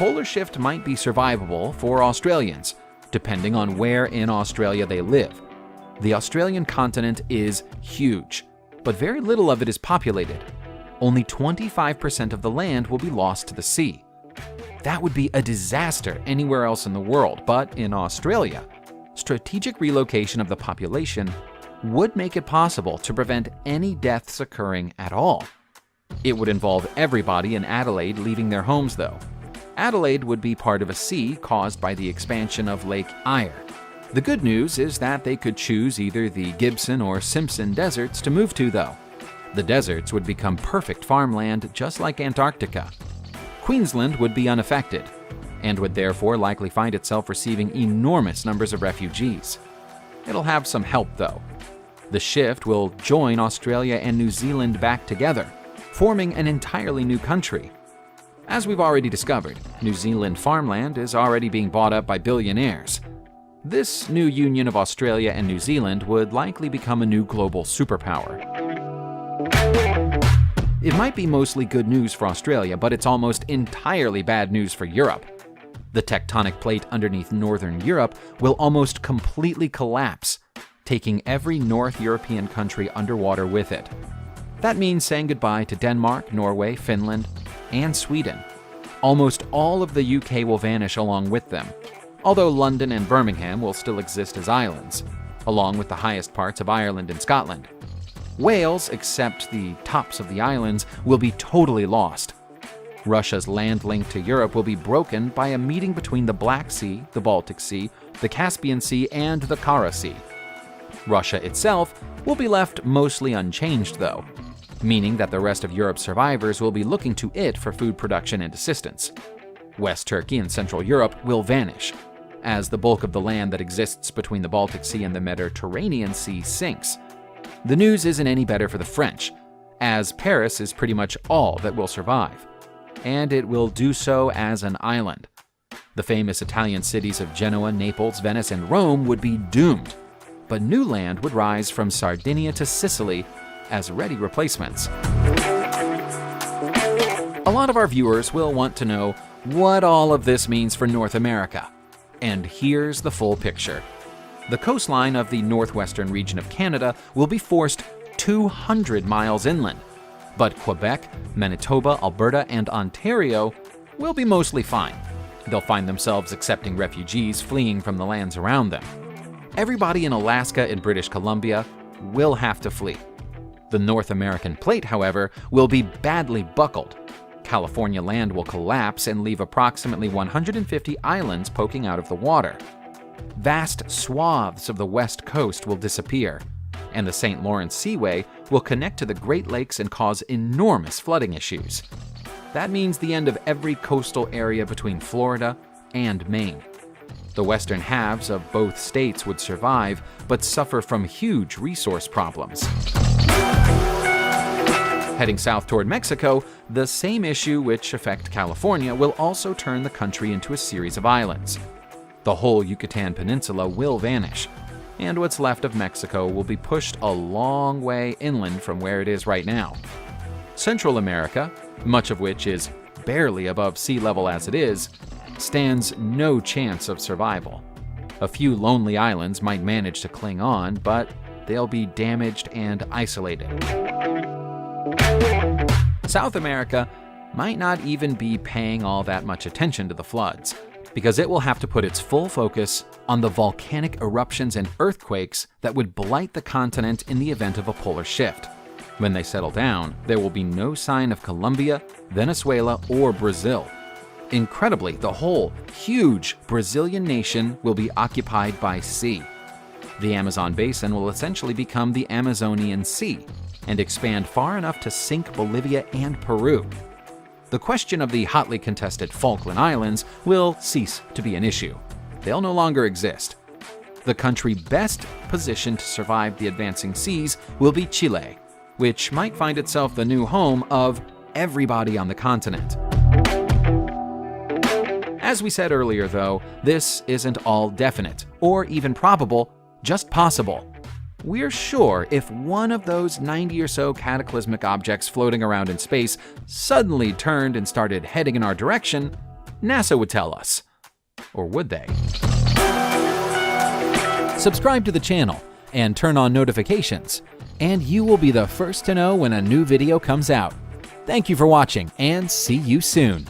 polar shift might be survivable for Australians, depending on where in Australia they live. The Australian continent is huge, but very little of it is populated. Only 25% of the land will be lost to the sea. That would be a disaster anywhere else in the world, but in Australia, strategic relocation of the population would make it possible to prevent any deaths occurring at all. It would involve everybody in Adelaide leaving their homes, though. Adelaide would be part of a sea caused by the expansion of Lake Eyre. The good news is that they could choose either the Gibson or Simpson deserts to move to, though. The deserts would become perfect farmland just like Antarctica. Queensland would be unaffected, and would therefore likely find itself receiving enormous numbers of refugees. It'll have some help, though. The shift will join Australia and New Zealand back together, forming an entirely new country. As we've already discovered, New Zealand farmland is already being bought up by billionaires. This new union of Australia and New Zealand would likely become a new global superpower. It might be mostly good news for Australia, but it's almost entirely bad news for Europe. The tectonic plate underneath northern Europe will almost completely collapse, taking every North European country underwater with it. That means saying goodbye to Denmark, Norway, Finland, and Sweden. Almost all of the UK will vanish along with them, although London and Birmingham will still exist as islands, along with the highest parts of Ireland and Scotland. Wales, except the tops of the islands, will be totally lost. Russia's land link to Europe will be broken by a meeting between the Black Sea, the Baltic Sea, the Caspian Sea, and the Kara Sea. Russia itself will be left mostly unchanged, though, meaning that the rest of Europe's survivors will be looking to it for food production and assistance. West Turkey and Central Europe will vanish, as the bulk of the land that exists between the Baltic Sea and the Mediterranean Sea sinks. The news isn't any better for the French, as Paris is pretty much all that will survive, and it will do so as an island. The famous Italian cities of Genoa, Naples, Venice, and Rome would be doomed, but new land would rise from Sardinia to Sicily as ready replacements. A lot of our viewers will want to know what all of this means for North America, and here's the full picture. The coastline of the northwestern region of Canada will be forced 200 miles inland, but Quebec, Manitoba, Alberta, and Ontario will be mostly fine. They'll find themselves accepting refugees fleeing from the lands around them. Everybody in Alaska and British Columbia will have to flee. The North American plate, however, will be badly buckled. California land will collapse and leave approximately 150 islands poking out of the water. Vast swaths of the west coast will disappear, and the St. Lawrence Seaway will connect to the Great Lakes and cause enormous flooding issues. That means the end of every coastal area between Florida and Maine. The western halves of both states would survive, but suffer from huge resource problems. Heading south toward Mexico, the same issue which affect California will also turn the country into a series of islands. The whole Yucatan Peninsula will vanish, and what's left of Mexico will be pushed a long way inland from where it is right now. Central America, much of which is barely above sea level as it is, stands no chance of survival. A few lonely islands might manage to cling on, but they'll be damaged and isolated. South America might not even be paying all that much attention to the floods, because it will have to put its full focus on the volcanic eruptions and earthquakes that would blight the continent in the event of a polar shift. When they settle down, there will be no sign of Colombia, Venezuela, or Brazil. Incredibly, the whole huge Brazilian nation will be occupied by sea. The Amazon basin will essentially become the Amazonian Sea and expand far enough to sink Bolivia and Peru. The question of the hotly contested Falkland Islands will cease to be an issue. They'll no longer exist. The country best positioned to survive the advancing seas will be Chile, which might find itself the new home of everybody on the continent. As we said earlier, though, this isn't all definite, or even probable, just possible. We're sure if one of those 90 or so cataclysmic objects floating around in space suddenly turned and started heading in our direction, NASA would tell us. Or would they? Subscribe to the channel and turn on notifications, and you will be the first to know when a new video comes out. Thank you for watching, and see you soon.